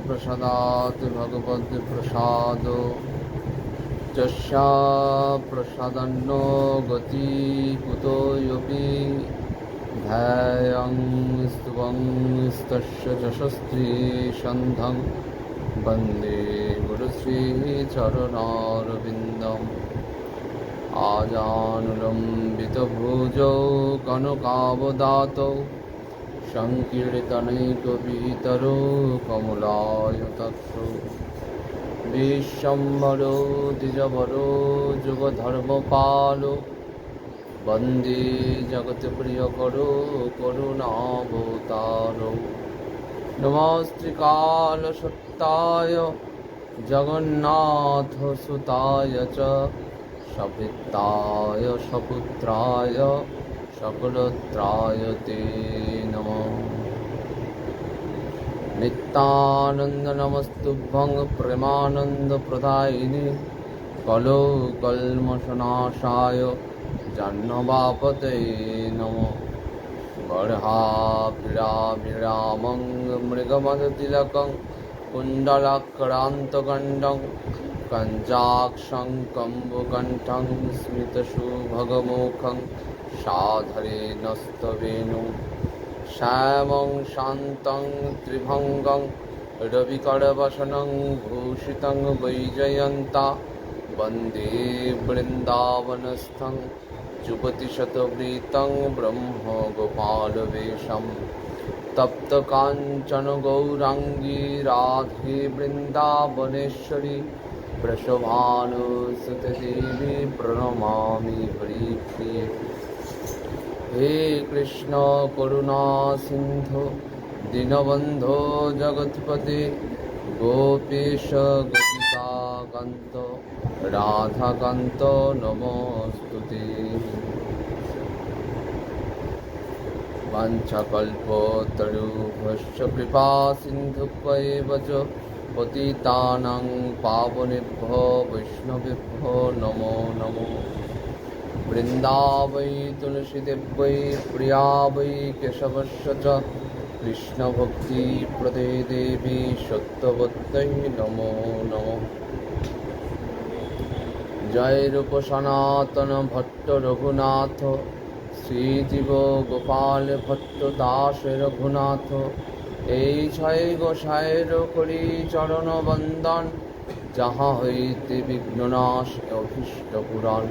प्रसादात् भगवद्प्रसादो यस्या प्रसादन्नो गति कुतो योऽपि ध्यायं स्तुवं तस्य यशस्वी सन्धं वन्दे गुरुश्रीचरणारविन्दम् आजानुलम्बितभुजौ कनकावदातौ संकीर्तनैकपितरो कमलायताक्षौ विश्वम्भरो द्विजवरो जुगधर्मपालो वन्दे जगत्प्रियकरो करुणावतारो नमस्त्रिकालसत्ताय जगन्नाथसुताय च सभृताय सपुत्राय सकलत्राय ते नमः। नित्यानन्द नमस्तुभ्यं प्रेमानन्दप्रदायिने कलो कल्मषनाशाय जाह्नवापतये नमः। गर्हाभिराभिरामं मृगमदतिलकं कुण्डलाक्रान्तगण्डं कञ्जाक्षं कम्बुकण्ठं स्मितसुभगमुखं साधरे नस्तवेणु श्यामं शान्तं त्रिभङ्गं रविकरवसनं भूषितं वैजयन्ता वन्दे वृन्दावनस्थं युवतिशतवृतं ब्रह्मगोपालवेशं तप्तकाञ्चन गौराङ्गी राधे वृन्दावनेश्वरी वृषभानुसुते देवी प्रणमामि हरिप्रिये। हे कृष्ण करुणा सिन्धु दीनबन्धो जगत्पते गोपेश गोपिकान्त राधाकान्त नमोऽस्तुते। वाञ्छाकल्पतरुभ्यश्च कृपा सिन्धुभ्येव च पतितानां पावनेभ्यो वैष्णवेभ्यो नमो नमो। वृन्दावै तुलसीदेव्यै प्रिया वै केशवस्य च कृष्णभक्तिप्रदे देवी सत्यवत्यै नमो नमः। जय रूप सनातन भट्ट रघुनाथ শ্রীজীব গোপাল ভট্ট দাস রঘুনাথ এই ছয় গোসাইর করি চরণ বন্দন যাহা হইতে বিঘ্ননাশ অভীষ্ট পুরাণ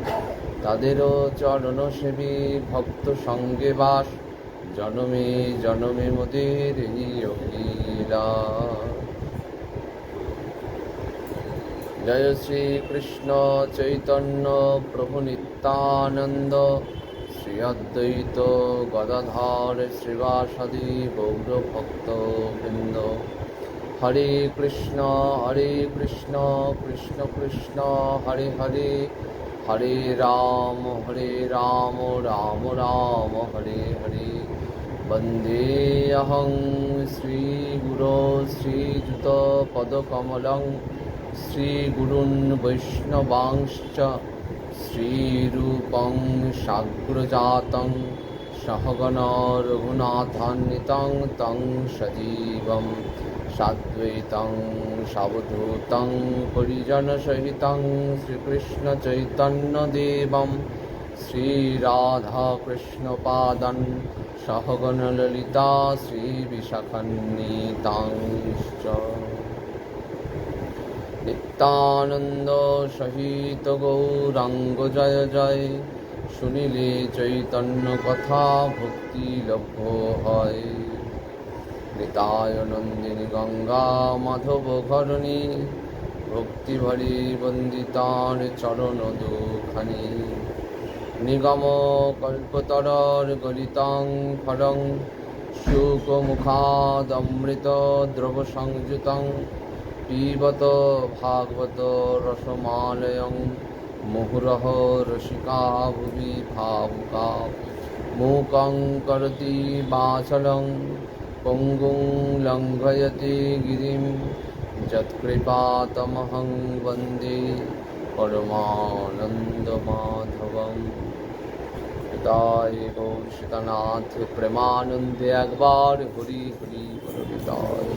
তাদেরও চরণ সেবী ভক্ত সঙ্গে বাস জনমে জনমে মোদের অভিলা। জয় শ্রী কৃষ্ণ চৈতন্য প্রভু নিত্যানন্দ শ্রী অদ্বৈত গদাধর শ্রীবাসাদি গৌরভক্তবৃন্দ। হরে কৃষ্ণ কৃষ্ণ কৃষ্ণ হরে হরে হরে রাম রাম রাম হরে হরে। বন্দে অহং শ্রীগুরো শ্রীযুতপদকমলং শ্রীগুরুन् বৈষ্ণবাংশ্চ শ্রীরূপং সাগ্রজাतं सहगण रघुनाथान्वितं तं सजीवं साद्वैतं सावधूतं परिजनसहितं श्रीकृष्णचैतन्यदेवं श्रीराधाकृष्णपादान् सहगण ललिता श्रीविशाखान्वितांश्च नित्यानंद सहित गौरांग जय जय শুনিলে চৈতন্য কথা ভক্তি লভ্য হয়। নিতায় নন্দিনী গঙ্গা মাধব ঘরণী ভক্তি ভরি বন্দিতার চরণ দুখানি। নিগম কল্পতরর গলিতং ফলং শুকমুখাদমৃত দ্রব সংযুতং পিবত ভাগবত রসমালয়ং মুহুরহ রসিকা ভুবি ভাবুকা। मूकं करोति वाचलं पङ्गुं लङ्घयति गिरिं यत्कृपातमहं वन्दे परमानन्दमाधवं। हृदय गौरनाथ प्रेमानन्दे একবার হরি হরি বল হৃদয়।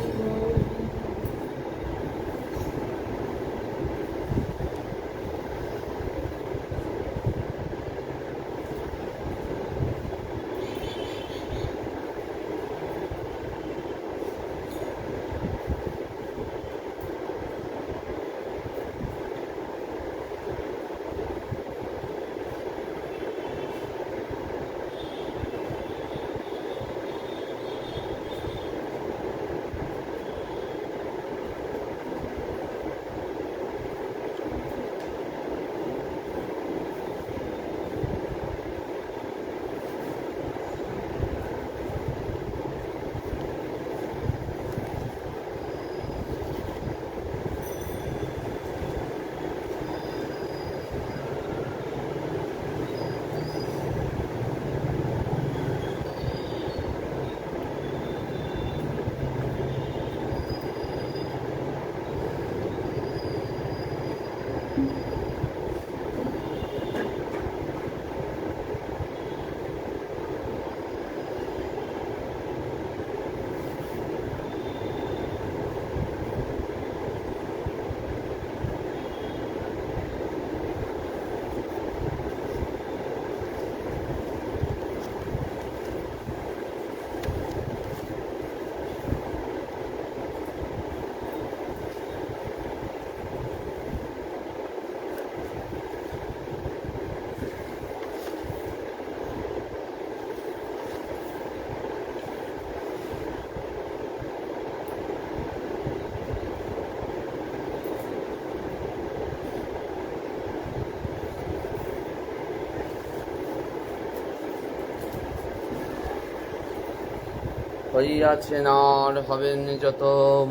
হইয়াছেন আর হবেন যত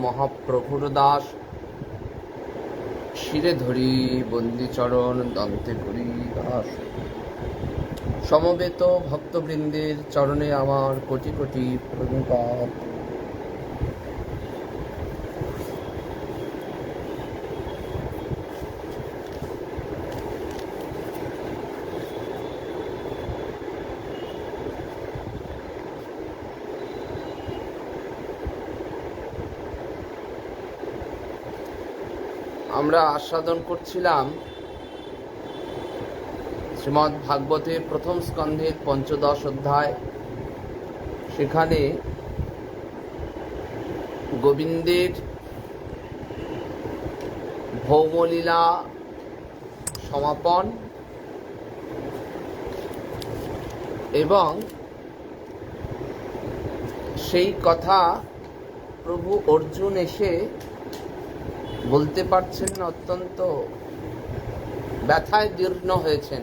মহাপ্রভুর দাস, শিরে ধরি বন্দিচরণ দন্তে করি দাস। সমবেত ভক্তবৃন্দের চরণে আমার কোটি কোটি প্রণিপাত। আমরা আস্বাদন করছিলাম শ্রীমদ্ ভাগবতের প্রথম স্কন্ধের ৫ম অধ্যায়। সেখানে গোবিন্দের ভৌমলীলা সমাপন এবং সেই কথা প্রভু অর্জুন এসে বলতে পারছেন না, অত্যন্ত ব্যথায় দীর্ণ হয়েছেন,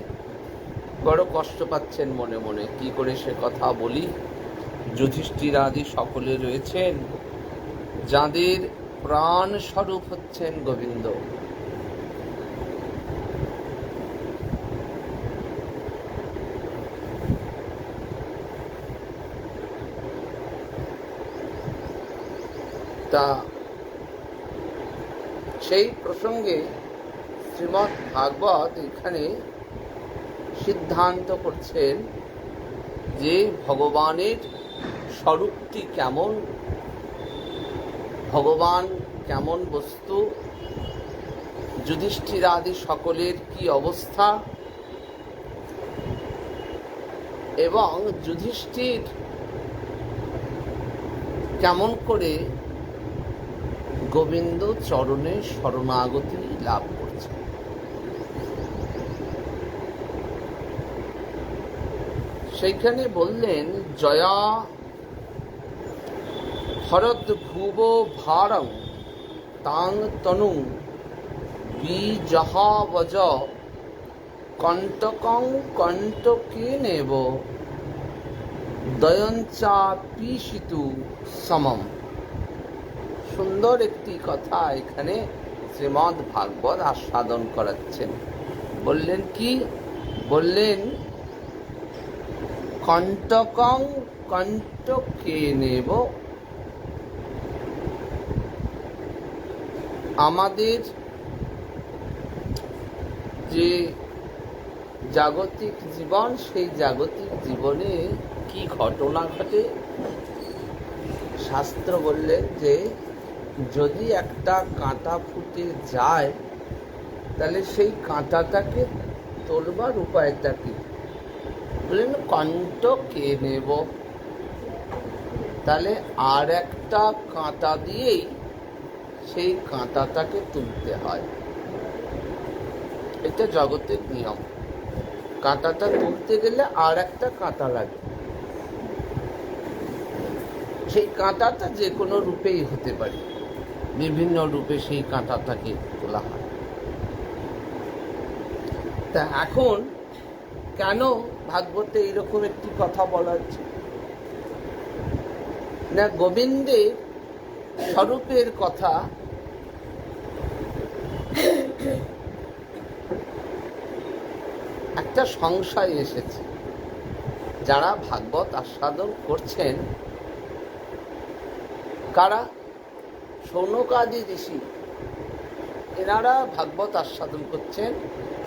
বড় কষ্ট পাচ্ছেন মনে মনে। কি করে সে কথা বলি? যুধিষ্ঠির আদি সকলে রয়েছেন, যাদের প্রাণ স্বরূপ হচ্ছেন গোবিন্দ। তা সেই প্রসঙ্গে শ্রীমদ্ ভাগবত এখানে সিদ্ধান্ত করছেন যে ভগবানের স্বরূপটি কেমন, ভগবান কেমন বস্তু, যুধিষ্ঠির আদি সকলের কি অবস্থা, এবং যুধিষ্ঠির কেমন করে গোবিন্দ চরণে শরণাগতি লাভ করছে। সেইখানে বললেন, জয়া হরদ ভুব ভারং তাং তনু বিজহাবজ কণ্টকং কণ্টকে নেব দয়ঞ্চা পিশিতু সমম। সুন্দর একটি কথা এখানে শ্রীমদ্ ভাগবত আস্বাদন করাচ্ছেন। বললেন কি? বললেন কণ্টকং কণ্টকে নেব। আমাদের যে জাগতিক জীবন, সেই জাগতিক জীবনে কি ঘটনা ঘটে, শাস্ত্র বললেন যে যদি একটা কাঁটা ফুটে যায় তাহলে সেই কাঁটাটাকে তোলবার উপায়টা কি? বললেন কণ্টকে নেব। তাহলে আর একটা কাঁটা দিয়েই সেই কাঁটাটাকে তুলতে হয়। এটা জগতের নিয়ম। কাঁটাটা তুলতে গেলে আর একটা কাঁটা লাগে। সেই কাঁটাটা যে কোনো রূপেই হতে পারে, বিভিন্ন রূপে সেই কাঁটাটাকে তোলা হয়। তা এখন কেন ভাগবতে এইরকম একটি কথা বলা হচ্ছে না? গোবিন্দের স্বরূপের কথা একটা সংশয় এসেছে। যারা ভাগবত আস্বাদন করছেন, কারা? শৌনকাদি ঋষি, এনারা ভাগবত আস্বাদন করছেন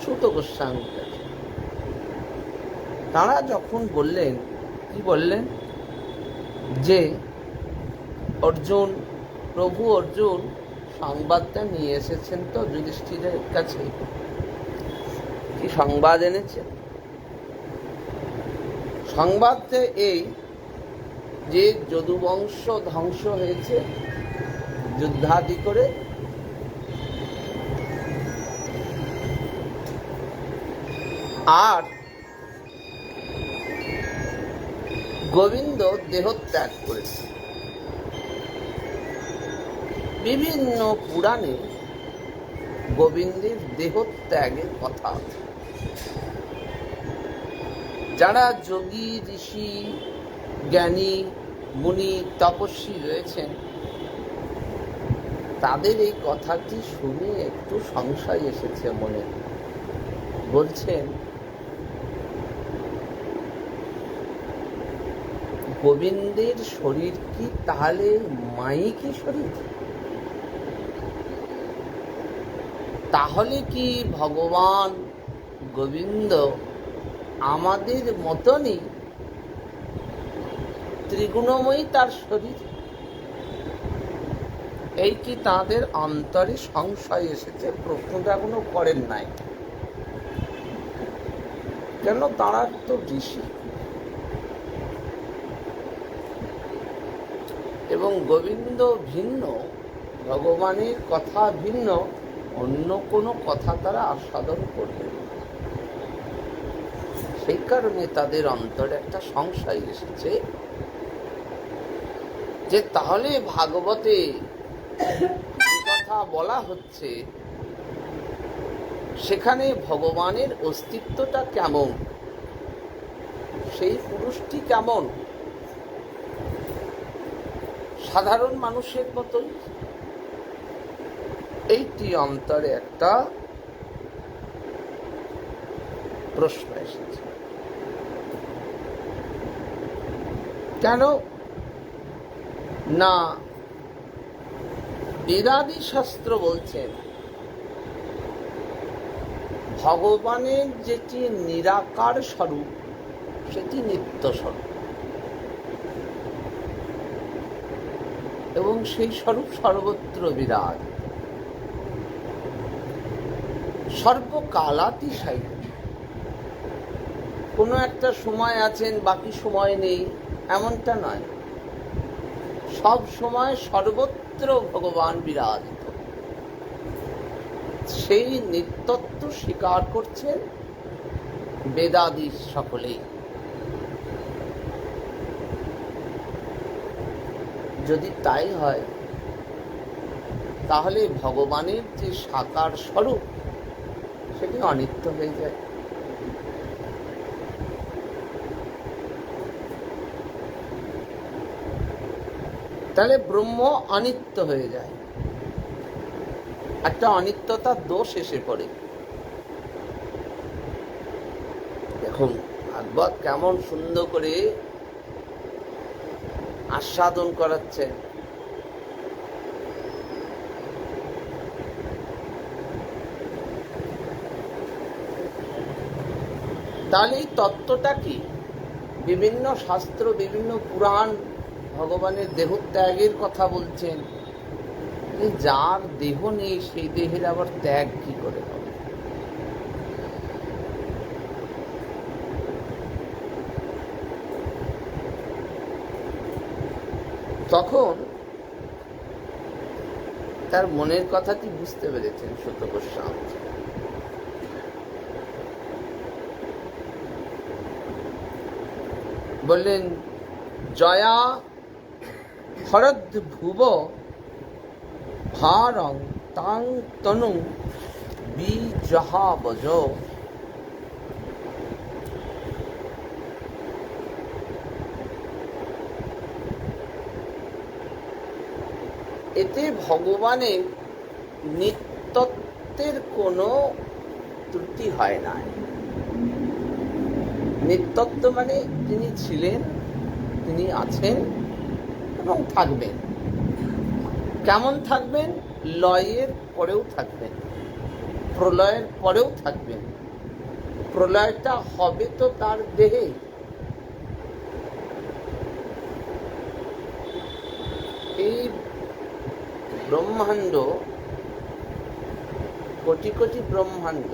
সূত গোস্বামীর কাছে। তারা যখন বললেন, কি বললেন? যে অর্জুন, প্রভু অর্জুন সংবাদটা নিয়ে এসেছেন তো যুধিষ্ঠিরের কাছে। কি সংবাদ এনেছেন? সংবাদটা এই যে যদুবংশ ধ্বংস হয়েছে যুদ্ধাদি করে, আর গোবিন্দ দেহত্যাগ করেছে। বিভিন্ন পুরাণে গোবিন্দের দেহত্যাগের কথা আছে। যারা যোগী, ঋষি, জ্ঞানী, মুনি তপস্বী রয়েছেন, তাদের এই কথাটি শুনে একটু সংশয় এসেছে মনে। বলছেন, গোবিন্দের শরীর কি তাহলে মাইকি শরীর? তাহলে কি ভগবান গোবিন্দ আমাদের মতনই ত্রিগুণময়ী তার শরীর? এই কি তাদের অন্তরে সংশয় এসেছে? প্রশ্নটা এখনো করেন নাই, কেন তারা তো ঋষি এবং গোবিন্দ ভিন্ন, ভগবানের কথা ভিন্ন, অন্য কোনো কথা তারা আস্বাদন করবেন। সেই কারণে তাদের অন্তরে একটা সংশয় এসেছে যে তাহলে ভাগবতে যে কথা বলা হচ্ছে সেখানে ভগবানের অস্তিত্বটা কেমন, সেই পুরুষটি কেমন? সাধারণ মানুষের মতোই? এইটি অন্তরে একটা প্রশ্ন এসেছে। কেন না বেদাদি শাস্ত্র বলছেন ভগবানের যেটি নিরাকার স্বরূপ সেটি নিত্য স্বরূপ, এবং সেই স্বরূপ সর্বত্র বিরাজ, সর্বকালাতিশায়ী। কোনো একটা সময় আছেন বাকি সময় নেই এমনটা নয়, সব সময় সর্বত্র ভগবান বিরাজিত। সেই নিত্যত্ব স্বীকার করছেন বেদাদি সকলেই। যদি তাই হয় তাহলে ভগবানের যে সাকার স্বরূপ সেটি অনিত্য হয়ে যায়। তাহলে ব্রহ্ম অনিত্য হয়ে যায়, একটা অনিত্যতার দোষ এসে পড়ে। দেখুন ভাগবত কেমন সুন্দর করে আস্বাদন করাচ্ছেন। তাহলে এই তত্ত্বটা কি? বিভিন্ন শাস্ত্র, বিভিন্ন পুরাণ ভগবানের দেহত্যাগের কথা বলছেন। যার দেহ নেই সেই দেহের আবার ত্যাগ কি করে হবে? তখন তার মনের কথাটি বুঝতে পেরেছেন সূত গোস্বামী। বললেন, জয়া হরদ ভুব ভারং তাং তনু বিজহাবজ। এতে ভগবানের নিত্যত্বের কোনো ত্রুটি হয় না। নিত্যত্ব মানে তিনি ছিলেন, তিনি আছেন এবং থাকবেন। কেমন থাকবেন? লয়ের পরেও থাকবেন, প্রলয়ের পরেও থাকবেন। প্রলয়টা হবে তো তার দেহে। এই ব্রহ্মাণ্ড, কোটি কোটি ব্রহ্মাণ্ড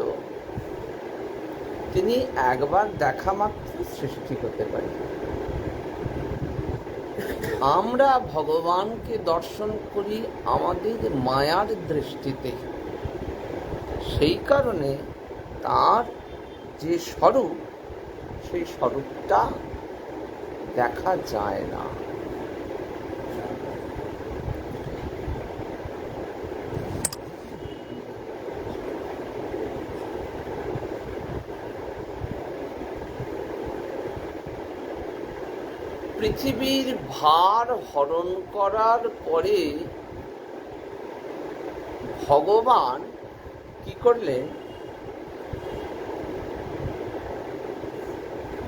তিনি একবার দেখা মাত্র সৃষ্টি করতে পারেন। আমরা ভগবানকে দর্শন করি আমাদের মায়ার দৃষ্টিতে, সেই কারণে তার যে স্বরূপ সেই স্বরূপটা দেখা যায় না। পৃথিবীর ভার হরণ করার পরে ভগবান কি করলেন,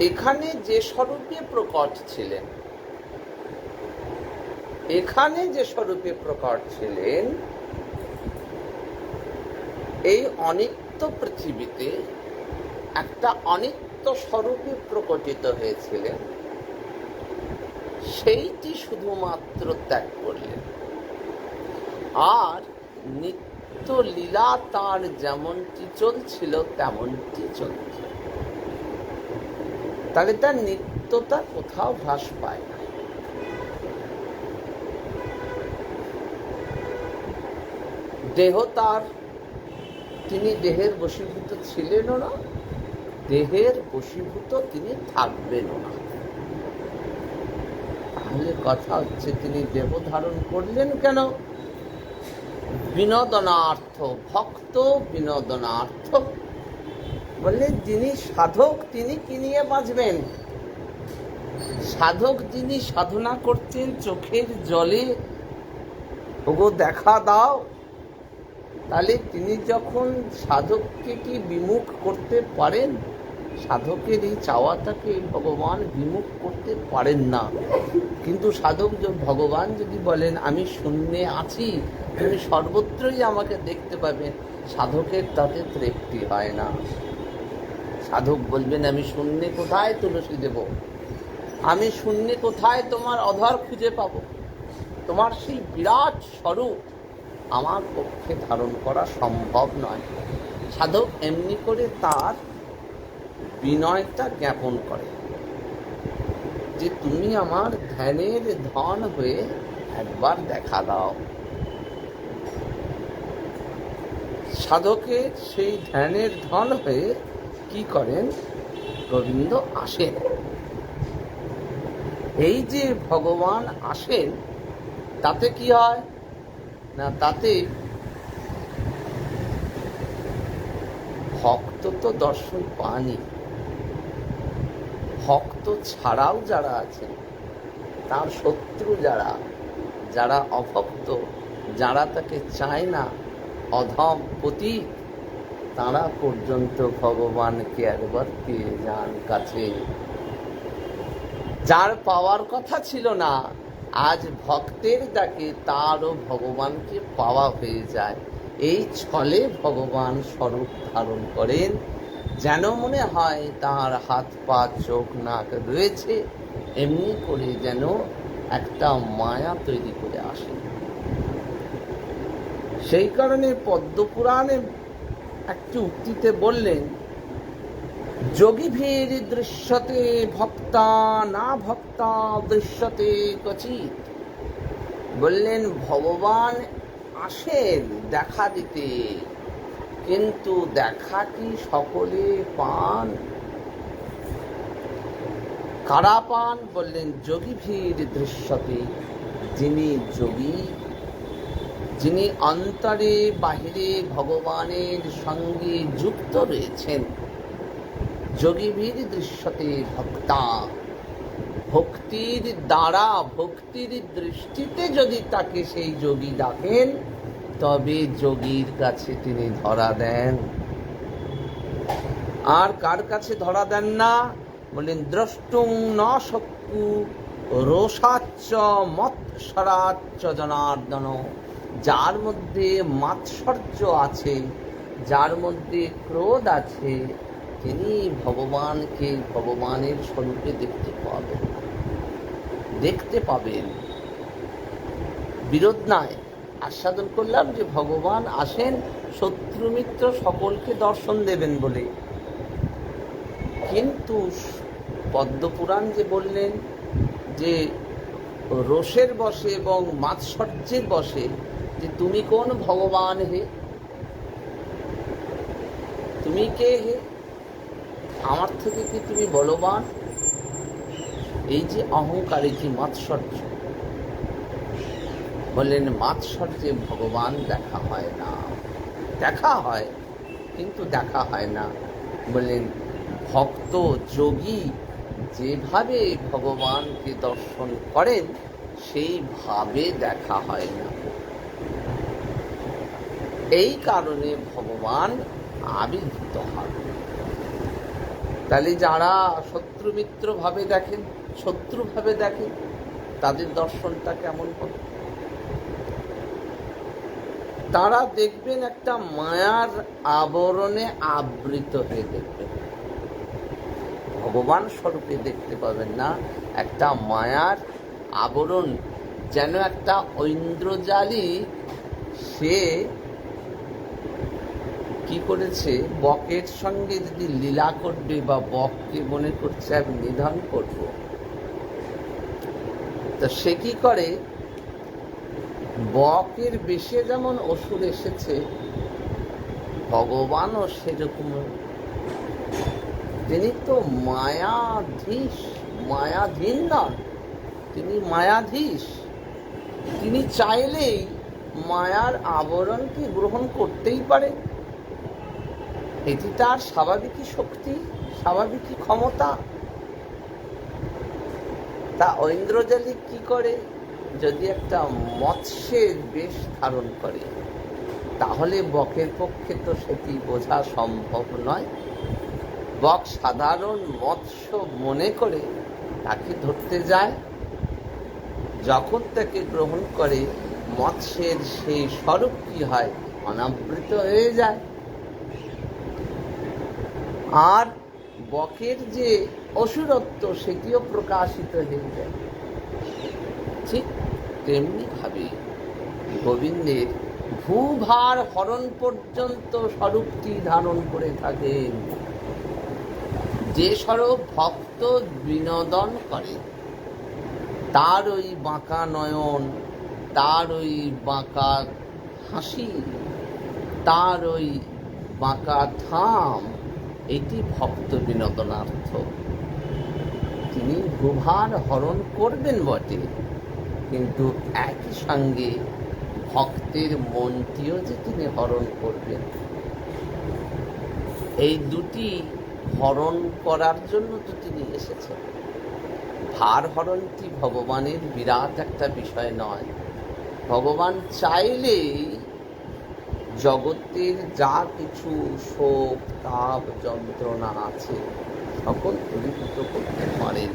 এখানে যে স্বরূপে প্রকট ছিলেন, এখানে যে স্বরূপে প্রকট ছিলেন, এই অনিত্য পৃথিবীতে একটা অনিত্য স্বরূপে প্রকটিত হয়েছিলেন, সেইটি শুধুমাত্র ত্যাগ করলেন। আর নিত্য লীলা তার যেমনটি চলছিল তেমনটি চলছে। তাহলে তার নিত্যতা কোথাও হ্রাস পায় না। দেহ তার, তিনি দেহের বশীভূত ছিলেনও না, দেহের বশীভূত তিনি থাকবেনও না। তাহলে কথা হচ্ছে তিনি দেহ ধারণ করলেন কেন? বিনোদনার্থ, ভক্ত বিনোদনার্থ। বললেন যিনি সাধক তিনি কি নিয়ে বাঁচবেন? সাধক যিনি সাধনা করছেন চোখের জলে, ওগো দেখা দাও, তাহলে তিনি যখন সাধককে কি বিমুখ করতে পারেন? সাধকের এই চাওয়াটাকে ভগবান বিমুখ করতে পারেন না। কিন্তু সাধক ভগবান যদি বলেন আমি শূন্যে আছি, তুমি সর্বত্রই আমাকে দেখতে পাবে, সাধকের তাতে তৃপ্তি হয় না। সাধক বলবেন আমি শূন্যে কোথায় তুলসী দেব, আমি শূন্যে কোথায় তোমার অধর খুঁজে পাবো, তোমার সেই বিরাট স্বরূপ আমার পক্ষে ধারণ করা সম্ভব নয়। সাধক এমনি করে তার বিনয়টা জ্ঞাপন করে যে তুমি আমার ধ্যানের ধন হয়ে একবার দেখা দাও। সাধকের সেই ধ্যানের ধন হয়ে কি করেন? গোবিন্দ আসেন। এই যে ভগবান আসেন, তাতে কি হয় না, তাতে ভক্ত তো দর্শন পানই, ভক্ত ছাড়াও যারা আছেন, তার শত্রু যারা, যারা অভক্ত, যারা তাকে চায় না, অধম পতিত, তারা পর্যন্ত ভগবানকে একবার পেয়ে যান কাছে। যার পাওয়ার কথা ছিল না, আজ ভক্তের ডাকে তারও ভগবানকে পাওয়া হয়ে যায়। এই ছলে ভগবান স্বরূপ ধারণ করেন, যেন মনে হয় তার হাত পা চোখ নাক রয়েছে, এমনি করে যেন একটা মায়া তৈরি করে আসে। সেই কারণে পদ্মপুরাণে একটি উক্তিতে বললেন, যোগীভীর দৃশ্যতে ভক্তা না ভক্তা দৃশ্যতে ক্বচিৎ। বললেন ভগবান আসেন দেখা দিতে, কিন্তু দেখা কি সকলে পান? কারা পান? বললেন যোগীভীর দৃশ্যতে, যিনি যোগী, যিনি অন্তরে বাহিরে ভগবানের সঙ্গে যুক্ত রয়েছেন। যোগীভীর দৃশ্যতে ভক্তা, ভক্তির দ্বারা, ভক্তির দৃষ্টিতে যদি তাকে সেই যোগী ডাকেন, তবে যোগীর কাছে তিনি ধরা দেন। আর কার কাছে ধরা দেন না? বললেন দ্রষ্টুং ন শক্তু রোষাচ্চ মৎসরাচ্চ জনার্দন। যার মধ্যে মাৎসর্য আছে, যার মধ্যে ক্রোধ আছে, তিনি ভগবানকে ভগবানের স্বরূপে দেখতে পাবেন। বিরোধ নাই। আস্বাদন করলাম যে ভগবান আসেন শত্রু মিত্র সকলকে দর্শন দেবেন বলে, কিন্তু পদ্মপুরাণ যে বললেন যে রোষের বশে এবং মাৎসর্যের বশে, যে তুমি কোন ভগবান হে, তুমি কে হে, আমার থেকে কি তুমি বলবান? এই যে অহংকারে কি মাৎসর্য, বললেন মাৎসর্যে ভগবান দেখা হয় না, দেখা হয় কিন্তু দেখা হয় না। বললেন ভক্ত যোগী যেভাবে ভগবানকে দর্শন করেন সেইভাবে দেখা হয় না। এই কারণে ভগবান আবির্ভূত হন। তাহলে যারা শত্রু মিত্র ভাবে দেখেন, শত্রু ভাবে দেখেন, তাদের দর্শনটা কেমন হবে? তারা দেখবেন একটা মায়ার আবরণে আবৃত হয়ে দেখবেন, ভগবান স্বরূপে দেখতে পাবেন না। একটা মায়ার আবরণ, যেন একটা ঐন্দ্রজালী সে কি করেছে, বকের সঙ্গে যদি লীলা করবে বা বককে মনে করছে আমি নিধন করব, তো সে কি করে, বকের বেশে যেমন অসুর এসেছে, ভগবানও সেরকম। তিনি তো মায়াধীশ, মায়াধীন নন, তিনি মায়াধীশ। তিনি চাইলেই মায়ার আবরণকে গ্রহণ করতেই পারে। এটি তার স্বাভাবিকই শক্তি, স্বাভাবিকই ক্ষমতা। তা ঐন্দ্রজালী কি করে, যদি একটা মৎস্যের বেশ ধারণ করে, তাহলে বকের পক্ষে তো সেটি বোঝা সম্ভব নয়। বক সাধারণ মৎস্য মনে করে তাকে ধরতে যায়, যখন তাকে গ্রহণ করে মৎস্যের সেই স্বরূপ কি হয়, অনাবৃত হয়ে যায়। আর বকের যে অসুরত্ব সেটিও প্রকাশিত হয়ে যায়। ঠিক তেমনি ভাবে গোবিন্দের ভূভার হরণ পর্যন্ত স্বরূপটি ধারণ করে থাকেন। যে স্বরূপ ভক্ত বিনোদন করে, তার ওই বাঁকা নয়ন, তার ওই বাঁকা হাসি, তার ওই বাঁকা থাম, এটি ভক্ত বিনোদনার্থ। তিনি ভূভার হরণ করবেন বটে, কিন্তু একই সঙ্গে ভক্তের মনটিও যে তিনি হরণ করবেন। এই দুটি হরণ করার জন্য তো তিনি এসেছেন। ভার হরণটি ভগবানের বিরাট একটা বিষয় নয়। ভগবান চাইলেই জগতের যা কিছু শোক তাপ যন্ত্রণা আছে সকল দূরীভূত করতে পারেন।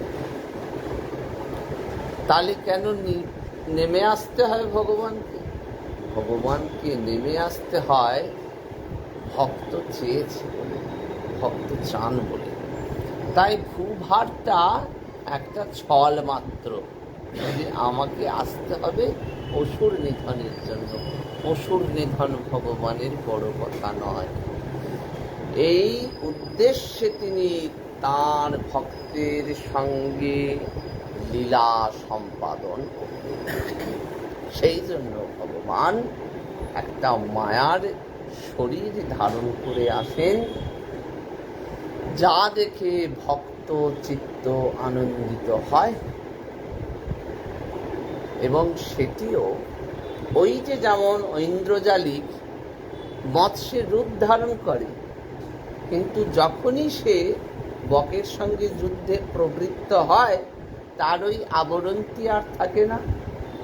তাহলে কেন নেমে আসতে হয় ভগবানকে? ভগবানকে নেমে আসতে হয় ভক্ত চেয়েছে বলে, ভক্ত চান বলে। তাই ভূভারটা একটা ছল মাত্র, যে আমাকে আসতে হবে অসুর নিধনের জন্য। অসুর নিধন ভগবানের বড় কথা নয়। এই উদ্দেশ্যে তিনি তার ভক্তের সঙ্গে লীলা সম্পাদন করতেন। সেই জন্য ভগবান একটা মায়ার শরীর ধারণ করে আসেন, যা দেখে ভক্ত চিত্ত আনন্দিত হয়। এবং সেটিও ওই যে যেমন ঐন্দ্রজালী মৎস্যের রূপ ধারণ করে, কিন্তু যখনই সে বকের সঙ্গে যুদ্ধে প্রবৃত্ত হয়, তার ওই আবরণটি আর থাকে না।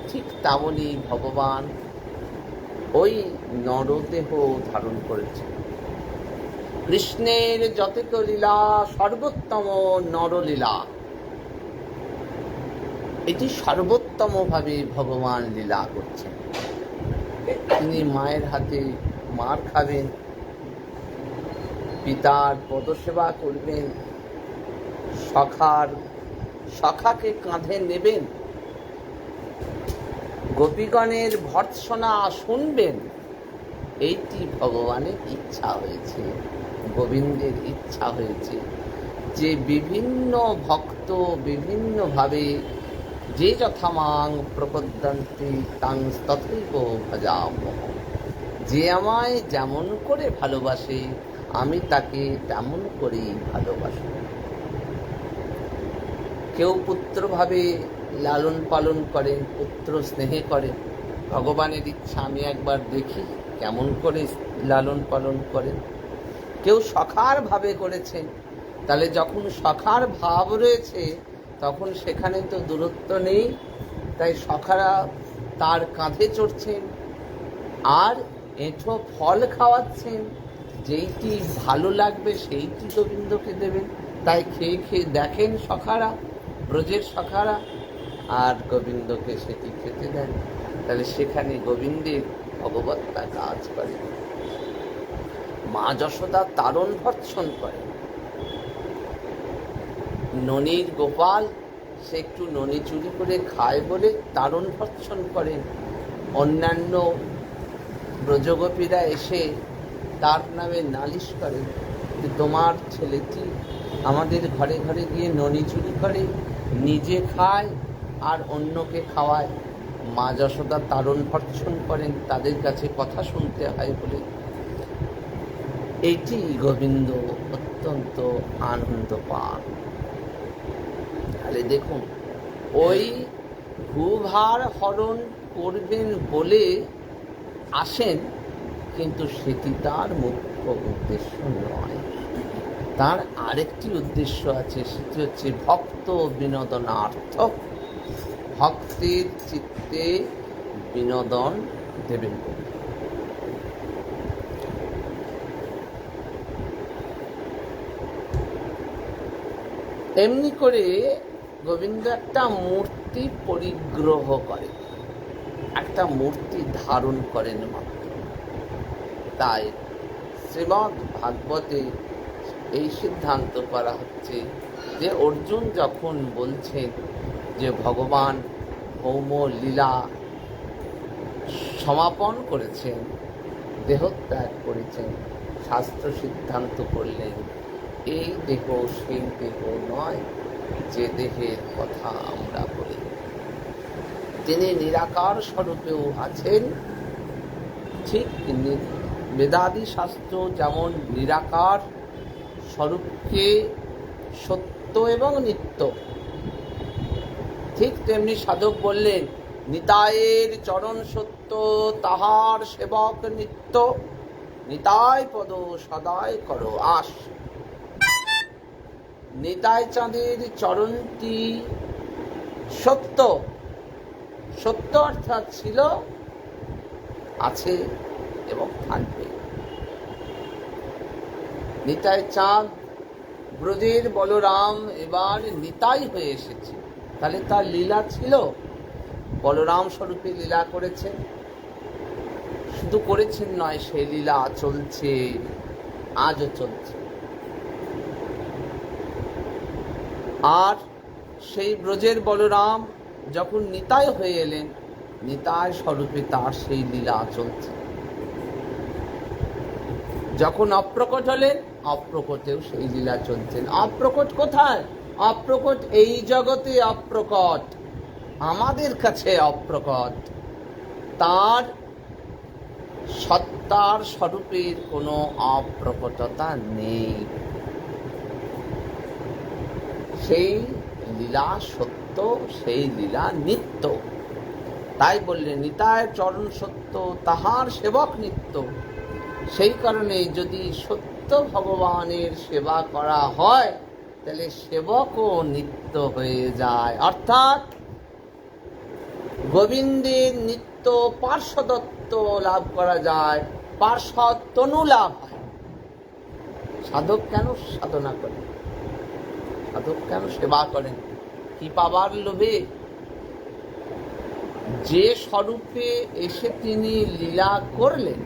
ঠিক তেমনি ভগবান ওই নরদেহ ধারণ করেছে। কৃষ্ণের যতক লীলা সর্বোত্তম নরলীলা, এটি সর্বোত্তম ভাবে ভগবান লীলা করছেন। তিনি মায়ের হাতে মার খাবেন, পিতার পদসেবা করবেন, সখাকে কাঁধে নেবেন, গোপীগণের ভর্ৎসনা শুনবেন। এইটি ভগবানের ইচ্ছা হয়েছে, গোবিন্দের ইচ্ছা হয়েছে, যে বিভিন্ন ভক্ত বিভিন্নভাবে যে যথামাং প্রপদ্যন্তে তাং তথৈব ভজামহ, যে আমায় যেমন করে ভালোবাসে আমি তাকে তেমন করেই ভালোবাসি। কেউ পুত্রভাবে লালন পালন করেন, পুত্র স্নেহে করেন। ভগবানের ইচ্ছা আমি একবার দেখি কেমন করে লালন পালন করেন। কেউ সখার ভাবে করেছেন, তাহলে যখন সখার ভাব রয়েছে তখন সেখানে তো দূরত্ব নেই, তাই সখারা তার কাঁধে চড়ছেন আর এঁঠো ফল খাওয়াচ্ছেন, যেইটি ভালো লাগবে সেইটি গোবিন্দকে দেবেন। তাই খেয়ে খেয়ে দেখেন সখারা, ব্রজের সখারা, আর গোবিন্দকে সেটি খেতে দেন। তাহলে সেখানে গোবিন্দের ভগবত্তা কাজ করে। মা যশোদা তারণ ভর্ৎসন করে। ননির গোপাল সে একটু ননি চুরি করে খায় বলে তারণ ভর্ৎসন করেন। অন্যান্য ব্রজগোপীরা এসে তার নামে নালিশ করে যে তোমার ছেলেটি আমাদের ঘরে ঘরে গিয়ে ননি চুরি করে, নিজে খায় আর অন্যকে খাওয়ায়। মা যশোদা তারণ ভর্ৎসন করেন, তাদের কাছে কথা শুনতে হয় বলে। এটি গোবিন্দ অত্যন্ত আনন্দ পান। তাহলে দেখুন, ওই ভূভার হরণ করবেন বলে আসেন, কিন্তু সেটি তার মুখ্য উদ্দেশ্য নয়। তার আরেকটি উদ্দেশ্য আছে, সেটি হচ্ছে ভক্ত বিনোদনার্থ, ভক্তের চিত্তে বিনোদন দেবেন। এমনি করে গোবিন্দ একটা মূর্তি পরিগ্রহ করে, একটা মূর্তি ধারণ করেন মাত্র। তাই শ্রীমদ্ ভাগবতে এই সিদ্ধান্ত করা হচ্ছে যে অর্জুন যখন বলছেন যে ভগবান ভৌম লীলা সমাপন করেছেন, দেহত্যাগ করেছেন, শাস্ত্র সিদ্ধান্ত করলেন এই দেহ সেই দেহ নয় যে দেহের কথা আমরা বলি। তিনি নিরাকার স্বরূপেও আছেন। ঠিক বেদাদি শাস্ত্র যেমন নিরাকার স্বরূপকে সত্য এবং নিত্য, ঠিক তেমনি সাধক বললেন নিতায়ের চরণ সত্য, তাহার সেবক নিত্য, নিতায় পদ সদায় করো আস। নিতাই চাঁদের চরণটি সত্য, সত্য অর্থাৎ ছিল, আছে এবং থাকবে। নিতাই চাঁদ ব্রজের বলরাম এবার নিতাই হয়ে এসেছে, তাহলে তার লীলা ছিল, বলরাম স্বরূপে লীলা করেছেন। শুধু করেছেন নয়, সেই লীলা চলছে, আজও চলছে। আর সেই ব্রজের বলরাম যখন নিতাই হয়ে এলেন, নিতাই স্বরূপে তার সেই লীলা চলছে। যখন অপ্রকট হলেন, অপ্রকটেও সেই লীলা চলছেন। অপ্রকট কোথায়? অপ্রকট এই জগতে অপ্রকট, আমাদের কাছে অপ্রকট। তার সত্তার স্বরূপের কোনো অপ্রকটতা নেই। সেই লীলা সত্য, সেই লীলা নিত্য। তাই বললেন নিতায় চরণ সত্য, তাহার সেবক নিত্য। সেই কারণে যদি সত্য ভগবানের সেবা করা হয়, তাহলে সেবকও নিত্য হয়ে যায়, অর্থাৎ গোবিন্দের নিত্য পার্শ্বদত্ত লাভ করা যায়, পার্শ্বদ তনু লাভ হয়। সাধক কেন সাধনা করেন? সাধক কেন সেবা করেন? কি পাবার লোভে? যে স্বরূপে এসে তিনি লীলা করলেন,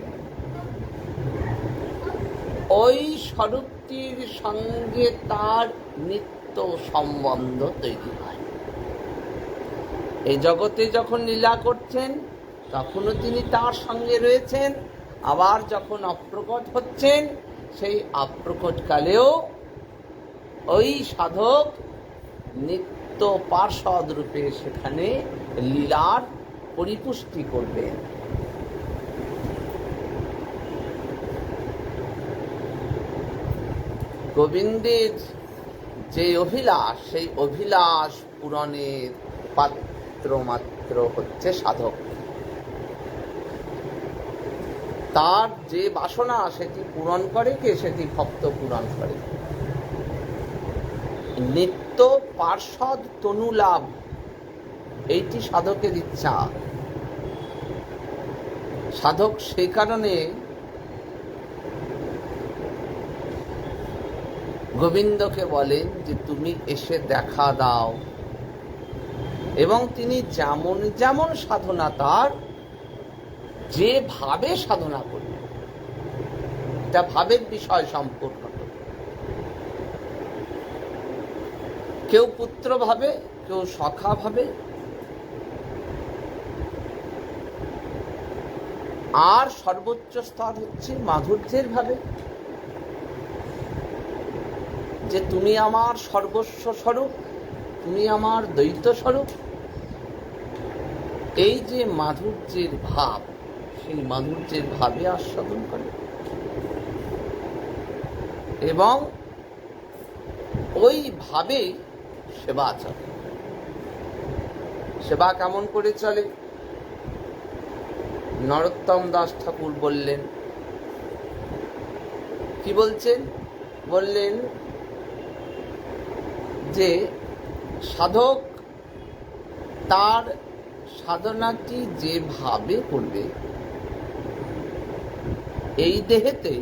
ওই স্বরূপটির সঙ্গে তার নিত্য সম্বন্ধ তৈরি হয়। এই জগতে যখন লীলা করছেন তখনও তিনি তার সঙ্গে রয়েছেন, আবার যখন অপ্রকট হচ্ছেন সেই অপ্রকট কালেও ওই সাধক নিত্য পার্ষদ রূপে সেখানে লীলার পরিপুষ্টি করবেন। গোবিন্দের যে অভিলাষ, সেই অভিলাষ পূরণের পাত্র মাত্র হচ্ছে সাধক। তার যে বাসনা সেটি পূরণ করে কে? সেটি ভক্ত পূরণ করে। নিত্য পার্ষদ তনু লাভ, এইটি সাধকের ইচ্ছা। সাধক সেই কারণে গোবিন্দকে বলেন যে তুমি এসে দেখা দাও, এবং তিনি যেমন যেমন সাধনা, তার যেভাবে সাধনা করবেন, এটা ভাবের বিষয় সম্পূর্ণ। কেউ পুত্র ভাবে, কেউ সখা ভাবে, আর সর্বোচ্চ স্তর হচ্ছে মাধুর্যের ভাবে, যে তুমি আমার সর্বস্ব স্বরূপ, তুমি আমার দ্বৈত স্বরূপ। এই যে মাধুর্যের ভাব, সেই মাধুর্যের ভাবে আস্বাদন করে। এবং ওই ভাবে সেবা চলে। সেবা কেমন করে চলে? নরোত্তম দাস ঠাকুর বললেন, কি বলছেন? বললেন যে সাধক তার সাধনাটি যেভাবে করবে, এই দেহেতে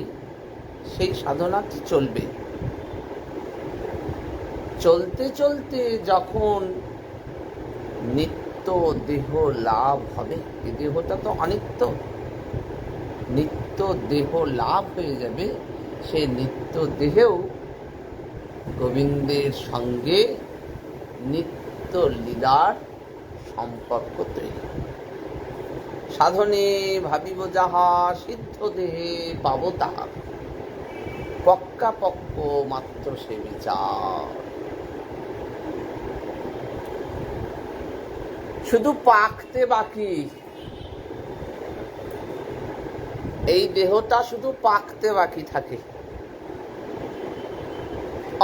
সেই সাধনাটি চলবে। চলতে চলতে যখন নিত্য দেহ লাভ হবে, এই দেহটা তো অনিত্য, নিত্য দেহ লাভ হয়ে যাবে, সে নিত্য দেহেও গোবিন্দের সঙ্গে নিত্য লীলার সম্পর্ক তৈরি। সাধনে ভাবিব যাহা, সিদ্ধ দেহে পাব তাহা, পক্কাপক্ক মাত্র সে বিচার। শুধু পাকতে বাকি, এই দেহটা শুধু পাকতে বাকি থাকে,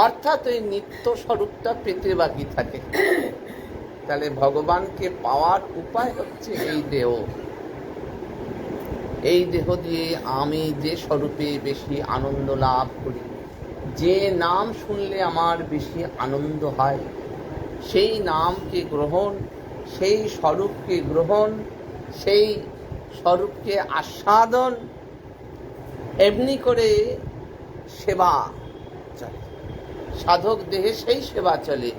অর্থাৎ এই নিত্য স্বরূপটা পেতে বাকি থাকে। তাহলে ভগবানকে পাওয়ার উপায় হচ্ছে এই দেহ। এই দেহ দিয়ে আমি যে স্বরূপে বেশি আনন্দ লাভ করি, যে নাম শুনলে আমার বেশি আনন্দ হয়, সেই নামকে গ্রহণ, সেই স্বরূপকে গ্রহণ, সেই স্বরূপকে আস্বাদন, এমনি করে সেবা চলে। সাধক দেহে সেই সেবা চলে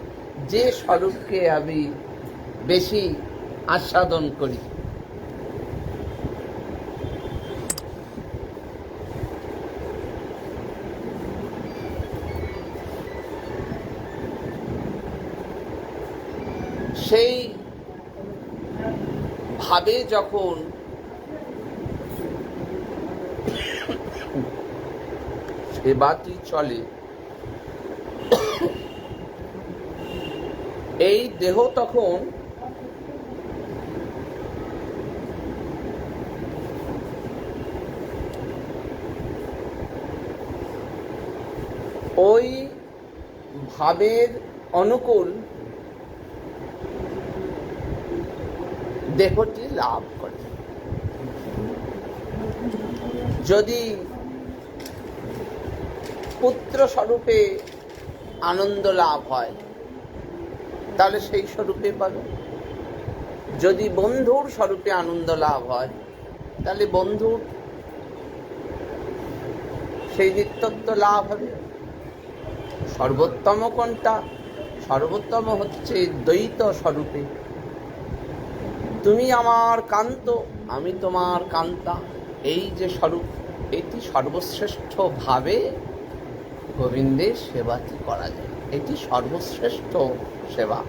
যে স্বরূপকে আমি বেশি আস্বাদন করি। সেই ভাবে যখন সেবাটি চলে, এই দেহ তখন ওই ভাবের অনুকূল দেহটি লাভ করে। যদি পুত্র স্বরূপে আনন্দ লাভ হয়, তাহলে সেই স্বরূপে পাবে। যদি বন্ধুর স্বরূপে আনন্দ লাভ হয়, তাহলে বন্ধুর সেই নিত্যত্ব লাভ হবে। সর্বোত্তম কোনটা? সর্বোত্তম হচ্ছে দ্বৈত স্বরূপে। তুমি আমার কান্ত, আমি তোমার কান্তা, এই যে স্বরূপ, এটি সর্বশ্রেষ্ঠ ভাবে গোবিন্দের সেবাটি করা যায়। এটি সর্বশ্রেষ্ঠ সেবা।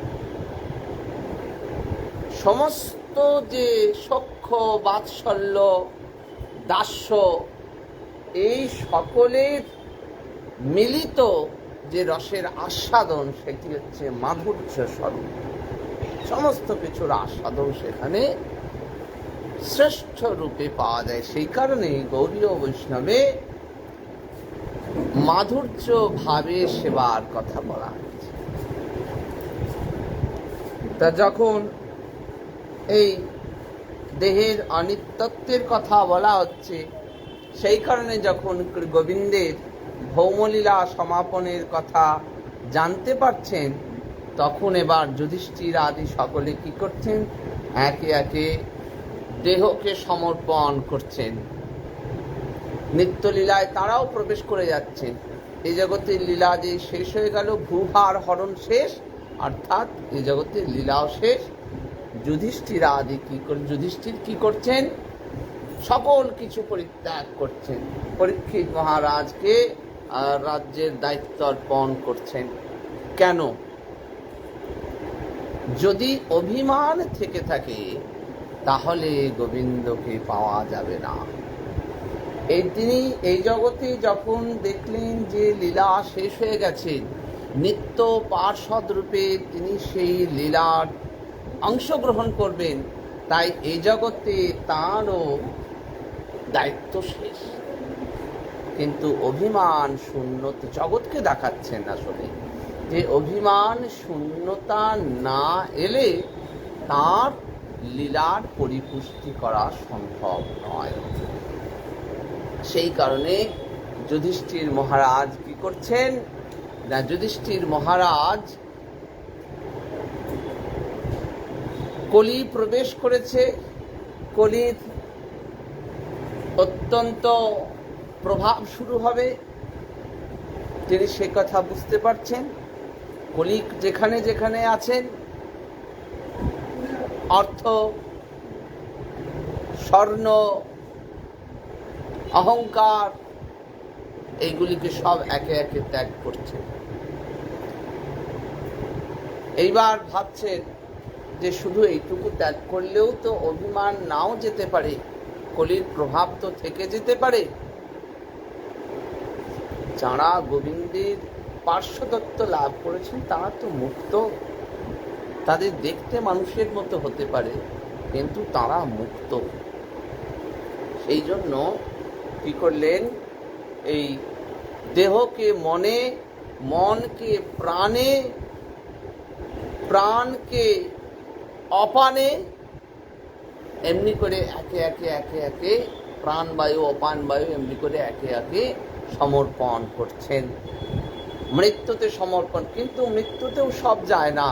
সমস্ত যে সখ্য, বাৎসল্য, দাস্য, এই সকলের মিলিত যে রসের আস্বাদন, সেটি হচ্ছে মাধুর্য স্বরূপ। সমস্ত কিছুর আস্বাদন সেখানে শ্রেষ্ঠ রূপে পাওয়া যায়। সেই কারণে গৌড়ীয় বৈষ্ণবে মাধুর্য ভাবে সেবার কথা বলা হয়েছে। তা যখন এই দেহের অনিত্যত্বের কথা বলা হচ্ছে, সেই কারণে যখন গোবিন্দের ভৌমলীলা সমাপনের কথা জানতে পারছেন, তখন এবার যুধিষ্ঠির আদি সকলে কি করছেন, একে একে দেহকে সমর্পণ করছেন। নিত্যলীলায় তারাও প্রবেশ করে যাচ্ছেন। এই জগতের লীলা যে শেষ হয়ে গেল, ভূভার হরণ শেষ, অর্থাৎ এই জগতের লীলাও শেষ। যুধিষ্ঠির আদি যুধিষ্ঠির কি করছেন, সকল কিছু পরিত্যাগ করছেন, পরীক্ষিত মহারাজকে রাজ্যের দায়িত্ব অর্পণ করছেন। কেন? যদি অভিমান থেকে থাকে তাহলে গোবিন্দকে পাওয়া যাবে না। তিনি এই জগতে যখন দেখলেন যে লীলা শেষ হয়ে গেছে, নিত্য পার্ষদ রূপে তিনি সেই লীলার অংশগ্রহণ করবেন, তাই এই জগতে তাঁরও দায়িত্ব শেষ। কিন্তু অভিমান শূন্যতা জগৎকে দেখাচ্ছেন আসলে যে অভিমান শূন্যতা না এলে তার লীলার পরিপুষ্টি করা সম্ভব নয়। সেই কারণে যুধিষ্ঠির মহারাজ কি করছেন না, যুধিষ্ঠির মহারাজ কলি প্রবেশ করেছে, কলির অত্যন্ত প্রভাব শুরু হবে, তিনি সে কথা বুঝতে পারছেন। কলি যেখানে যেখানে আছেন, অর্থ, স্বর্ণ, অহংকার, এইগুলিকে সব একে একে ত্যাগ করছেন। এইবার ভাবছেন যে শুধু এইটুকু ত্যাগ করলেও তো অভিমান নাও যেতে পারে, কলির প্রভাব তো থেকে যেতে পারে। যারা গোবিন্দের পার্শ্বদত্ত লাভ করেছেন তারা তো মুক্ত, তাদের দেখতে মানুষের মতো হতে পারে কিন্তু তারা মুক্ত। সেই জন্য কি করলেন, এই দেহকে মনে, মনকে প্রাণে, প্রাণকে অপানে, এমনি করে একে একে একে একে প্রাণবায়ু অপান বায়ু এমনি করে একে একে সমর্পণ করছেন। মৃত্যুতে সমর্পণ, কিন্তু মৃত্যুতেও সব যায় না,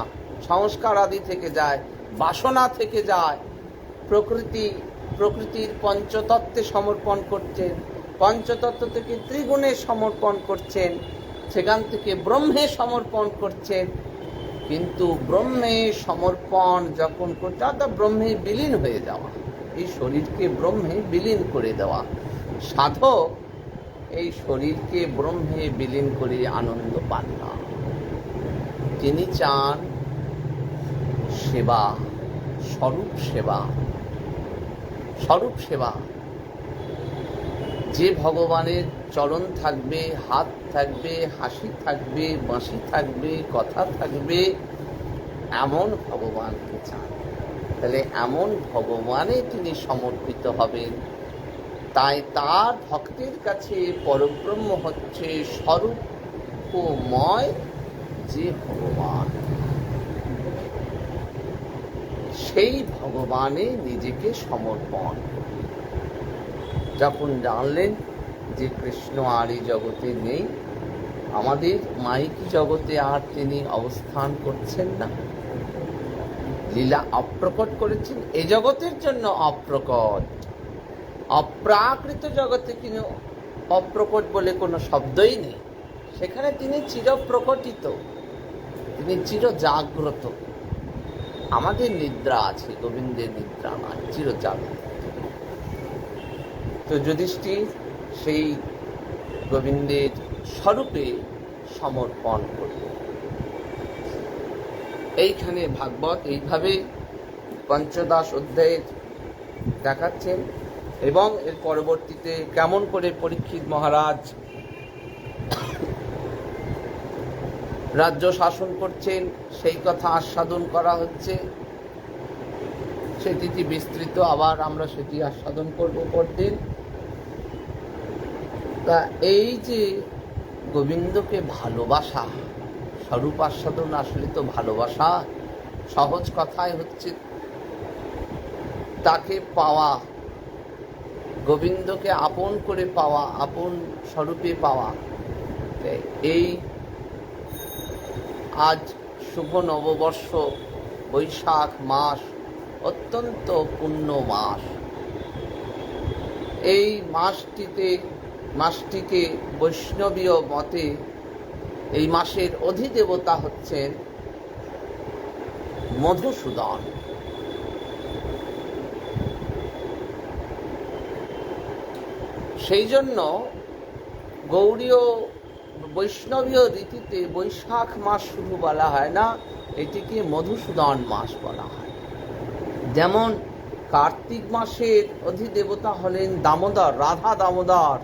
সংস্কার আদি থেকে যায়, বাসনা থেকে যায়, প্রকৃতির পঞ্চতত্ত্বে সমর্পণ করছেন, পঞ্চতত্ত্ব থেকে ত্রিগুণে সমর্পণ করছেন, সেখান থেকে ব্রহ্মে সমর্পণ করছেন। কিন্তু ব্রহ্মে সমর্পণ যখন করছে, অর্থাৎ ব্রহ্মে বিলীন হয়ে যাওয়া, এই শরীরকে ব্রহ্মে বিলীন করে দেওয়া। সাধক এই শরীরকে ব্রহ্মে বিলীন করে আনন্দ পান না, তিনি চান সেবা, স্বরূপ সেবা। স্বরূপ সেবা, যে ভগবানের চরণ থাকবে, হাত থাকবে, হাসি থাকবে, বাঁশি থাকবে, কথা থাকবে, এমন ভগবানকে চান। তাহলে এমন ভগবানে তিনি সমর্পিত হবেন। তাই তার ভক্তের কাছে পরব্রহ্ম হচ্ছে স্বরূপময় যে ভগবান, সেই ভগবানে নিজেকে সমর্পণ। যখন জানলেন যে কৃষ্ণ আর এই জগতে নেই, আমাদের মাইকি জগতে আর তিনি অবস্থান করছেন না, লীলা অপ্রকট করেছেন, এ জগতের জন্য অপ্রকট। অপ্রাকৃত জগতে কিন্তু অপ্রকট বলে কোনো শব্দই নেই, সেখানে তিনি চিরপ্রকটিত, তিনি চির জাগ্রত। আমাদের নিদ্রা আছে, গোবিন্দের নিদ্রা নয়, চির জাগ্রত। তো যুধিষ্ঠির সেই গোবিন্দের স্বরূপে সমর্পণ করল। এইখানে ভাগবত এইভাবে পঞ্চদশ অধ্যায়ে দেখাচ্ছেন, এবং এর পরবর্তীতে কেমন করে পরীক্ষিত মহারাজ রাজ্য শাসন করছেন সেই কথা আস্বাদন করা হচ্ছে। সেটি বিস্তৃত, আবার আমরা সেটি আস্বাদন করব পরদিন। তা এই যে গোবিন্দকে ভালোবাসা, স্বরূপ আস্বাদন আসলে তো ভালোবাসা, সহজ কথায় হচ্ছে তাকে পাওয়া, গোবিন্দকে আপন করে পাওয়া, আপন স্বরূপে পাওয়া। এই আজ শুভ নববর্ষ, বৈশাখ মাস অত্যন্ত পুণ্য মাস। এই মাসটিকে বৈষ্ণবীয় মতে এই মাসের অধিদেবতা হচ্ছেন মধুসূদন। সেই জন্য গৌড়ীয় বৈষ্ণবীয় রীতিতে বৈশাখ মাস শুধু বলা হয় না, এটিকে মধুসূদন মাস বলা হয়। যেমন কার্তিক মাসের অধিদেবতা হলেন দামোদর, রাধা দামোদর,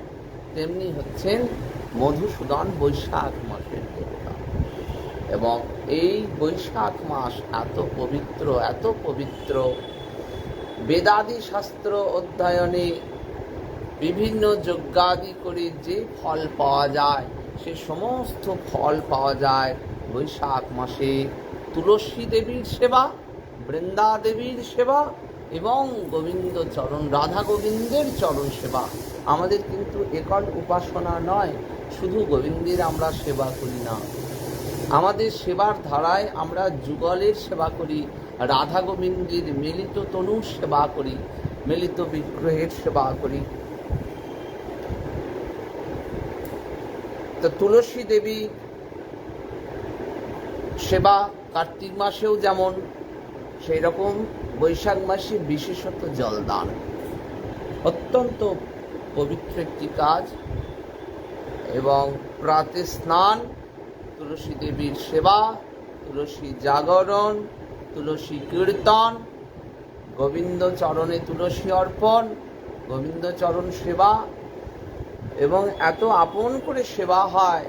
তেমনি হচ্ছেন মধুসূদন বৈশাখ মাসের দেবতা। এবং এই বৈশাখ মাস এত পবিত্র, বেদাদি শাস্ত্র অধ্যয়নে বিভিন্ন যজ্ঞাদি করে যে ফল পাওয়া যায়, সে সমস্ত ফল পাওয়া যায় বৈশাখ মাসে। তুলসী দেবীর সেবা, বৃন্দা দেবীর সেবা এবং গোবিন্দ চরণ, রাধা গোবিন্দের চরণ সেবা। আমাদের কিন্তু একল উপাসনা নয়, শুধু গোবিন্দের আমরা সেবা করি না, আমাদের সেবার ধারায় আমরা যুগলের সেবা করি, রাধা গোবিন্দের মিলিত তনুর সেবা করি, মিলিত বিগ্রহের সেবা করি। তো তুলসী দেবী সেবা কার্তিক মাসেও যেমন, সেই রকম বৈশাখ মাসে বিশেষত জলদান অত্যন্ত পবিত্র একটি কাজ। এবং প্রাতে স্নান, তুলসী দেবীর সেবা, তুলসী জাগরণ, তুলসী কীর্তন, গোবিন্দ চরণে তুলসী অর্পণ, গোবিন্দ চরণ সেবা। এবং এত আপন করে সেবা হয়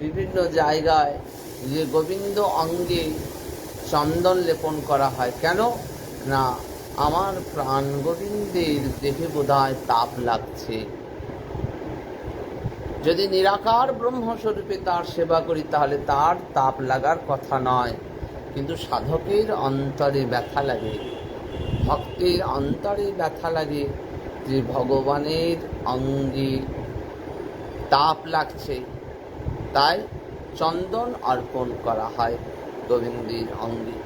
বিভিন্ন জায়গায় যে গোবিন্দ অঙ্গে চন্দন লেপন করা হয়। কেন না, আমার প্রাণ গোবিন্দের দেহে বোধহয় তাপ লাগছে। যদি নিরাকার ব্রহ্মস্বরূপে তার সেবা করি তাহলে তার তাপ লাগার কথা নয়, কিন্তু সাধকের অন্তরে ব্যথা লাগে, ভক্তের অন্তরে ব্যথা লাগে যে ভগবানের অঙ্গে তাপ লাগছে। তাই চন্দন অর্পণ করা হয় গোবিন্দের অঙ্গে,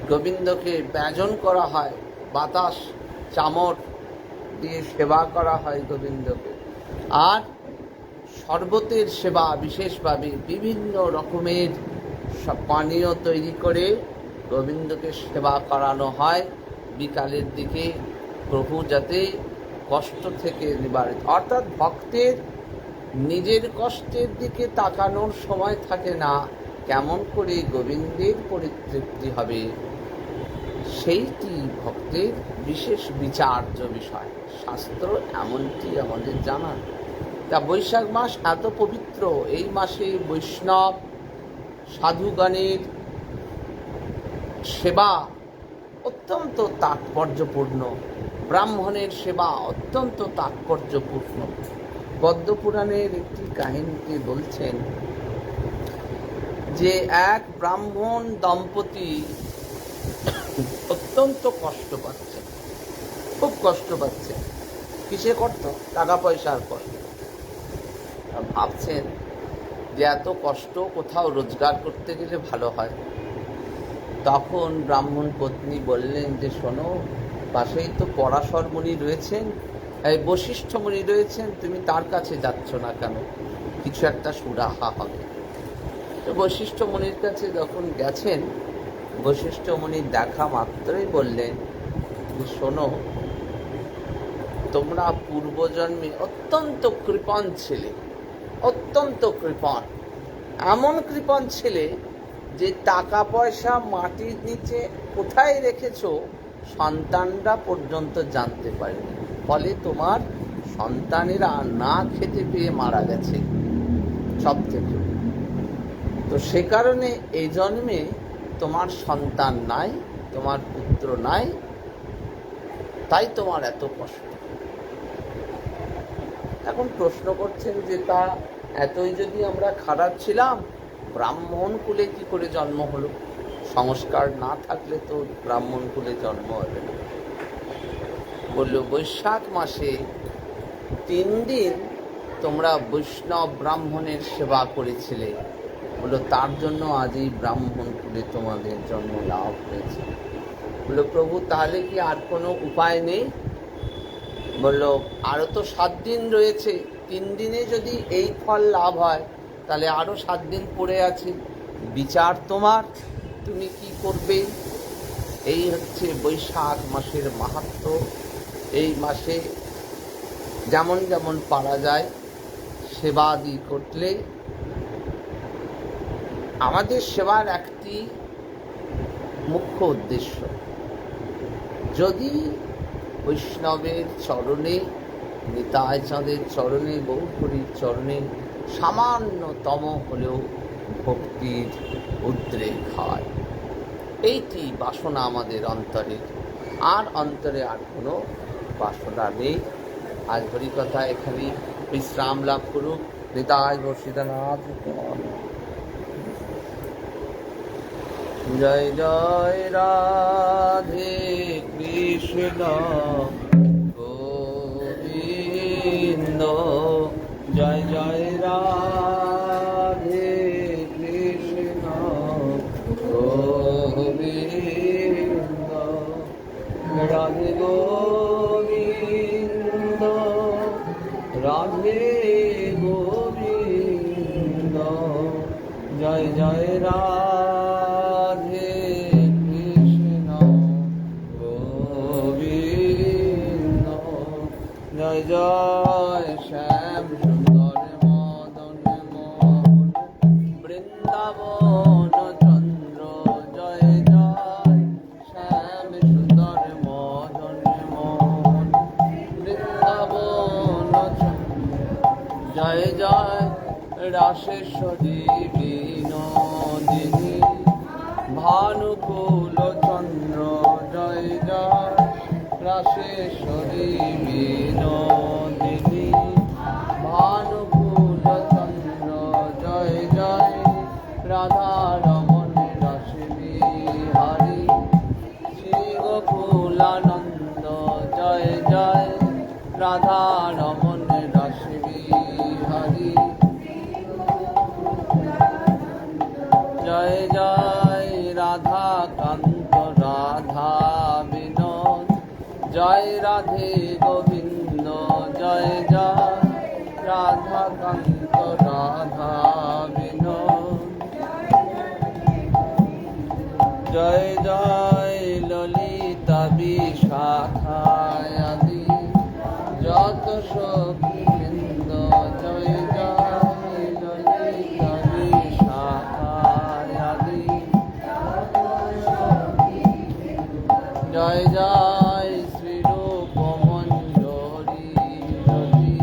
গোবিন্দকে ব্যজন করা হয়, বাতাস চামর দিয়ে সেবা করা হয় গোবিন্দকে। আর শরবতের সেবা বিশেষভাবে বিভিন্ন রকমের পানীয় তৈরি করে গোবিন্দকে সেবা করানো হয় বিকালের দিকে, প্রভু যাতে কষ্ট থেকে নিবারিত। অর্থাৎ ভক্তের নিজের কষ্টের দিকে তাকানোর সময় থাকে না, কেমন করে গোবিন্দের পরিতৃপ্তি হবে, সেইটি ভক্তের বিশেষ বিচার্য বিষয়। শাস্ত্র এমনটি আমাদের জানান। তা বৈশাখ মাস এত পবিত্র, এই মাসে বৈষ্ণব সাধুগণের সেবা অত্যন্ত তাৎপর্যপূর্ণ, ব্রাহ্মণের সেবা অত্যন্ত তাৎপর্যপূর্ণ। পদ্মপুরাণের একটি কাহিনীতে বলছেন যে এক ব্রাহ্মণ দম্পতি অত্যন্ত কষ্ট পাচ্ছে, খুব কষ্ট পাচ্ছে। কিসে কষ্ট? টাকা পয়সার কষ্ট। ভাবছেন যে এত কষ্ট কোথাও রোজগার করতে গেলে ভালো হয়। তখন ব্রাহ্মণ পত্নী বললেন যে শোনো, পাশেই তো পরাশর মুনি রয়েছেন, এই বশিষ্ঠ মুনি রয়েছেন, তুমি তার কাছে যাচ্ছ না কেন? কিছু একটা সুরাহা হবে। তো বশিষ্ঠ মুনির কাছে যখন গেছেন, বশিষ্ঠ মুনি দেখা মাত্রই বললেন যে শোনো, তোমরা পূর্বজন্মে অত্যন্ত কৃপণ ছিলে, অত্যন্ত কৃপণ, এমন কৃপণ ছিলে যে টাকা পয়সা মাটির নিচে কোথায় রেখেছ সন্তানরা পর্যন্ত জানতে পারেনি। ফলে তোমার সন্তানেরা না খেতে পেয়ে মারা গেছে সব থেকে। তো সে কারণে এই জন্মে তোমার সন্তান নাই, তোমার পুত্র নাই, তাই তোমার এত কষ্ট। এখন প্রশ্ন করছেন যে তা এতই যদি আমরা খারাপ ছিলাম, ব্রাহ্মণ কুলে কি করে জন্ম হলো? সংস্কার না থাকলে তো ব্রাহ্মণ কুলে জন্ম হবে না। বলল বৈশাখ মাসে 3 দিন তোমরা বৈষ্ণব ব্রাহ্মণের সেবা করেছিলে, বললো তার জন্য আজ এই ব্রাহ্মণকুলে তোমাদের জন্ম লাভ হয়েছে। বললো প্রভু তাহলে কি আর কোনো উপায় নেই? বললো আরও তো 7 দিন রয়েছে, 3 দিনে যদি এই ফল লাভ হয় তাহলে আরও 7 দিন পড়ে আছে, বিচার তোমার, তুমি কি করবে। এই হচ্ছে বৈশাখ মাসের মাহাত্ম্য। এই মাসে যেমন যেমন পারা যায় সেবাদি করলে আমাদের সেবার একটি মুখ্য উদ্দেশ্য, যদি বৈষ্ণবের চরণে, নিতাই চাঁদের চরণে, গৌরহরির চরণে সামান্যতম হলেও ভক্তির উদ্রেক হয়, এইটি বাসনা আমাদের অন্তরের। আর অন্তরে আর কোনো বাসনা নেই। আজ হরিকথা এখানেই বিশ্রাম লাভ করুক। নিতাই গৌর সীতানাথ। জয় জয় রাধে কৃষ্ণ গোবিন্দ, জয় জয় রাধে কৃষ্ণ গোবিন্দ, রাধে গোবিন্দ, রাধে গোবিন্দ, জয় জয় রাধে কৃষ্ণ গোবিন্দ, জয় জয় শ্যাম সুন্দর মদন মোহন বৃন্দাবন চন্দ্র, জয় জয় শ্যাম সুন্দর মদন মোহন বৃন্দাবন চন্দ্র, জয় জয় রাসেশ্বরী বিনোদিনী ভানুকুল চন্দ্র, জয় জয় রাসেশ্বরী বিনোদিনী ভানুকুল চন্দ্র, জয় জয় রাধা রমণ রাসে বিহারী শ্রী গোকুলানন্দ, জয় জয় রাধা রমণ রাসে বিহারী, জয় জয় রাধা কান্ত রাধা বিনোদ, জয় রাধে গোবিন্দ, জয় জয় রাধা কান্ত রাধা বিনোদ, জয় জয় ললিতা বিশাখায়াদি যত সখী বৃন্দ, জয় জয় ললিতা বিশাখায়াদি, জয় জয় শ্রীরূপ মঞ্জরি রতি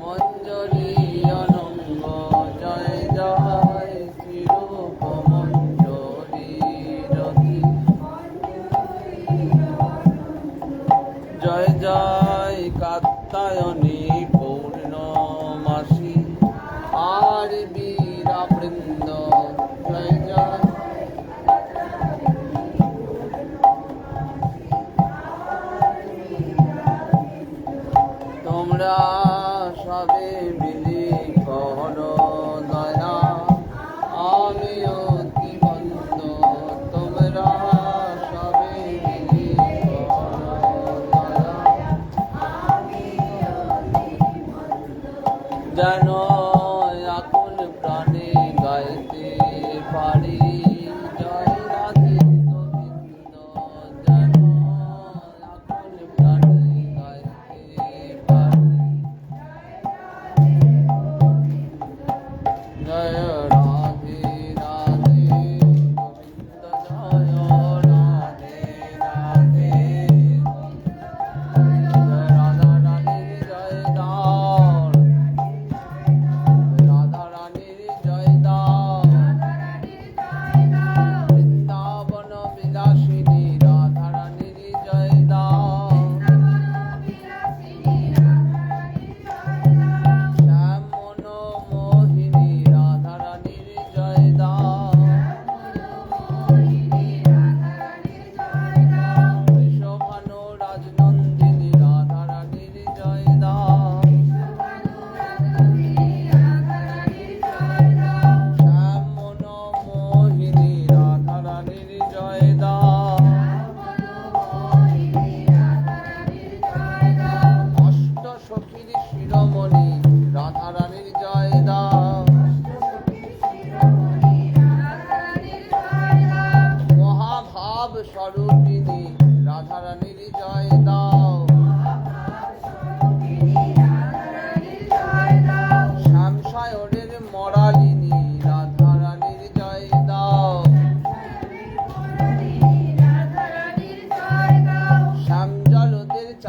মঞ্জরি অনঙ্গ, জয় জয় শ্রীরূপ মঞ্জরি রতি, জয় জয় কাত্যায়নী পূর্ণমাসী আর বীরা বৃন্দ, জয় জয় তোমরা সবে মিলি কর দয়া, আমি অতি বন্ধ, তোমরা সবে মিলি কর দয়া, যেন আকুল প্রাণে গাইতে পারি জয় রাধে গোবিন্দ, যেন আকুল প্রাণে গাইতে পারি জয় রাধে রাধে গোবিন্দ, জয় রাধে রাধে, জয় রাধা রাধে, জয় রাম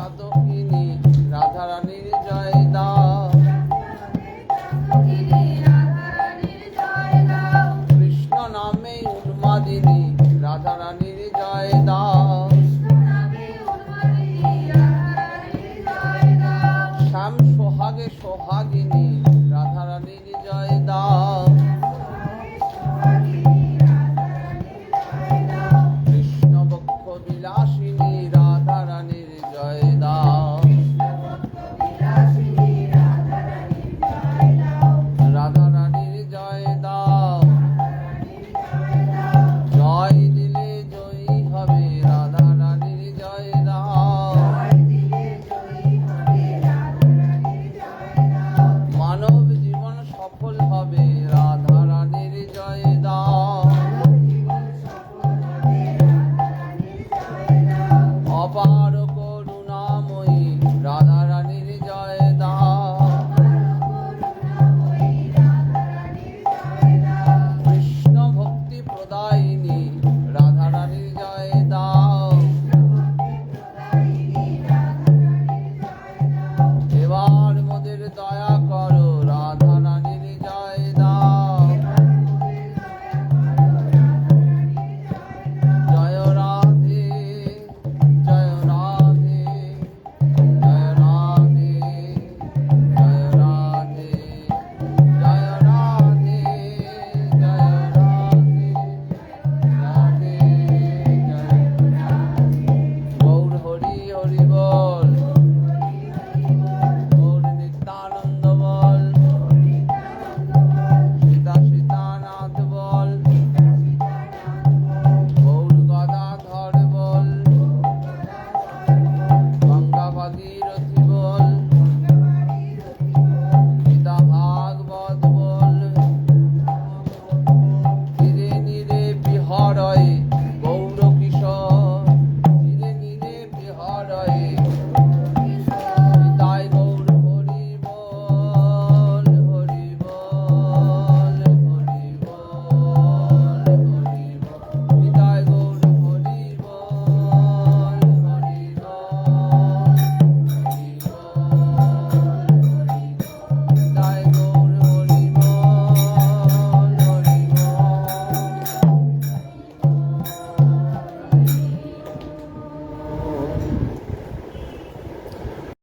সাধকিনী